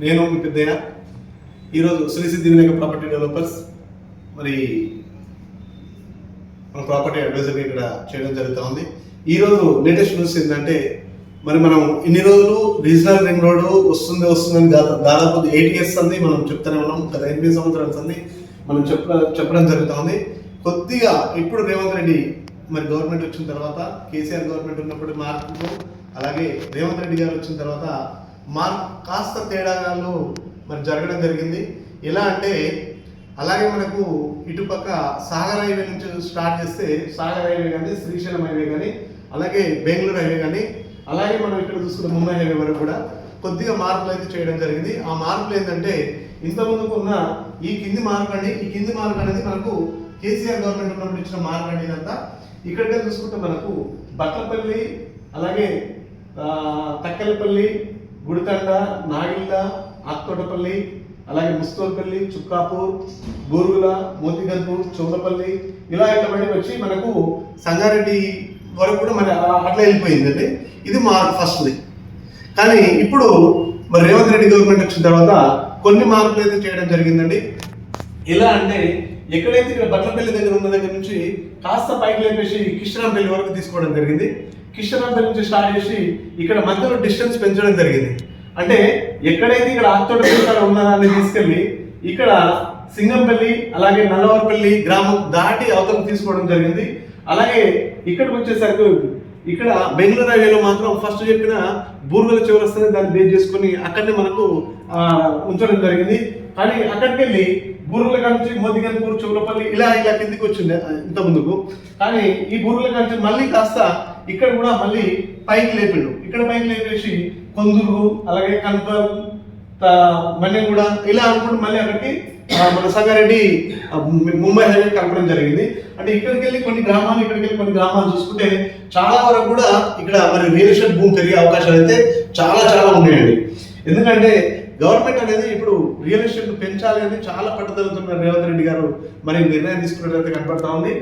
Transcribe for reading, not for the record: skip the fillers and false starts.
నేను మీ పెద్దయ్య. ఈరోజు శ్రీ సిద్ధి Vinayaka property developers మరి మన ప్రాపర్టీ అడ్వైజర్గా ఇక్కడ చేయడం జరుగుతుంది. ఈరోజు లేటెస్ట్ న్యూస్ ఏంటంటే మరి మనం ఇన్ని రోజులు రీజనల్ రింగ్ రోడ్ వస్తుందని దాదాపు 8 years అంది మనం చెప్తూనే ఉన్నాం. గత 8 సంవత్సరాల సంది మనం చెప్పడం జరుగుతుంది. కొద్దిగా ఇప్పుడు రేవంత్ రెడ్డి మరి గవర్నమెంట్ వచ్చిన తర్వాత, కేసీఆర్ గవర్నమెంట్ ఉన్నప్పుడు మార్పులు, అలాగే రేవంత్ రెడ్డి గారు వచ్చిన తర్వాత కాస్త తేడాలు మరి జరగడం జరిగింది. ఎలా అంటే అలాగే మనకు ఇటుపక్క సాగర్ హైవే నుంచి స్టార్ట్ చేస్తే సాగర్ హైవే కానీ, శ్రీశైలం హైవే కానీ, అలాగే బెంగళూరు హైవే కానీ, అలాగే మనం ఇక్కడ చూసుకున్న ముంబై హైవే వరకు కూడా కొద్దిగా మార్పులు అయితే చేయడం జరిగింది. ఆ మార్పులు ఏంటంటే ఇంతకుముందుకు ఉన్న ఈ కింది మార్పు అనేది మనకు కేసీఆర్ గవర్నమెంట్ ఉన్నప్పుడు ఇచ్చిన మార్పు అండి. ఇదంతా ఇక్కడికే చూసుకుంటే మనకు బట్లపల్లి, అలాగే తక్కలపల్లి, గుడితండ, నాగిళ్ళ, ఆత్తోటపల్లి, అలాగే ముస్తోల్పల్లి, చుక్కాపూర్, బోరుగుల, మోతిగన్పూర్, చౌదపల్లి ఇలా బయట వచ్చి మనకు సంగారెడ్డి వరకు కూడా మరి అట్లా వెళ్ళిపోయిందండి. ఇది మార్పు ఫస్ట్ది. కానీ ఇప్పుడు మరి రేవంత్ రెడ్డి గవర్నమెంట్ వచ్చిన తర్వాత కొన్ని మార్పులు అయితే చేయడం జరిగిందండి. ఎలా అంటే ఎక్కడైతే ఇక్కడ బట్లపల్లి దగ్గర ఉన్న దగ్గర నుంచి కాస్త పైకి లేపేసి కిషన్పల్లి వరకు తీసుకోవడం జరిగింది. కిషన్పల్లి నుంచి స్టార్ట్ చేసి ఇక్కడ మధ్యలో డిస్టెన్స్ పెంచడం జరిగింది. అంటే ఎక్కడైతే ఇక్కడ ఆత్తోటపల్లి ఉన్నదాన్ని తీసుకెళ్ళి ఇక్కడ సింగంపల్లి, అలాగే నల్లవరపల్లి గ్రామం దాటి అవతలకు తీసుకోవడం జరిగింది. అలాగే ఇక్కడికి వచ్చేసరికి ఇక్కడ బెంగళూరు హైవేలో మాత్రం ఫస్ట్ చెప్పిన బూర్గల చివరస్తేనే దాన్ని బేస్ చేసుకుని అక్కడనే మనకు ఉంచడం జరిగింది. కానీ అక్కడికి వెళ్ళి బూర్గుల నుంచి మోతిగన్పూర్, చౌలపల్లి ఇలా కిందికి వచ్చింది ఇంత ముందుకు. కానీ ఈ బూర్గుల నుంచి మళ్ళీ కాస్త ఇక్కడ కూడా మళ్ళీ పైకి లేపిండు. ఇక్కడ పైకి లేపేసి కొందూరు, అలాగే కన్పల్, మన్నెగూడ ఇలా అనుకుంటూ మళ్ళీ అక్కడికి మన సంగారెడ్డి ముంబై హైవే కలపడం జరిగింది. అంటే ఇక్కడికి వెళ్ళి కొన్ని గ్రామాలు, ఇక్కడికి వెళ్ళి కొన్ని గ్రామాలు చూసుకుంటే చాలా వరకు కూడా ఇక్కడ మరి రియల్ ఎస్టేట్ భూమి పెరిగే అవకాశాలు అయితే చాలా ఉన్నాయండి. ఎందుకంటే గవర్నమెంట్ అనేది ఇప్పుడు రియల్ ఎస్టేట్ పెంచాలి అని చాలా పట్టుదలతో రేవంత్ రెడ్డి గారు మరి నిర్ణయం తీసుకున్నట్లయితే కనపడతా ఉంది.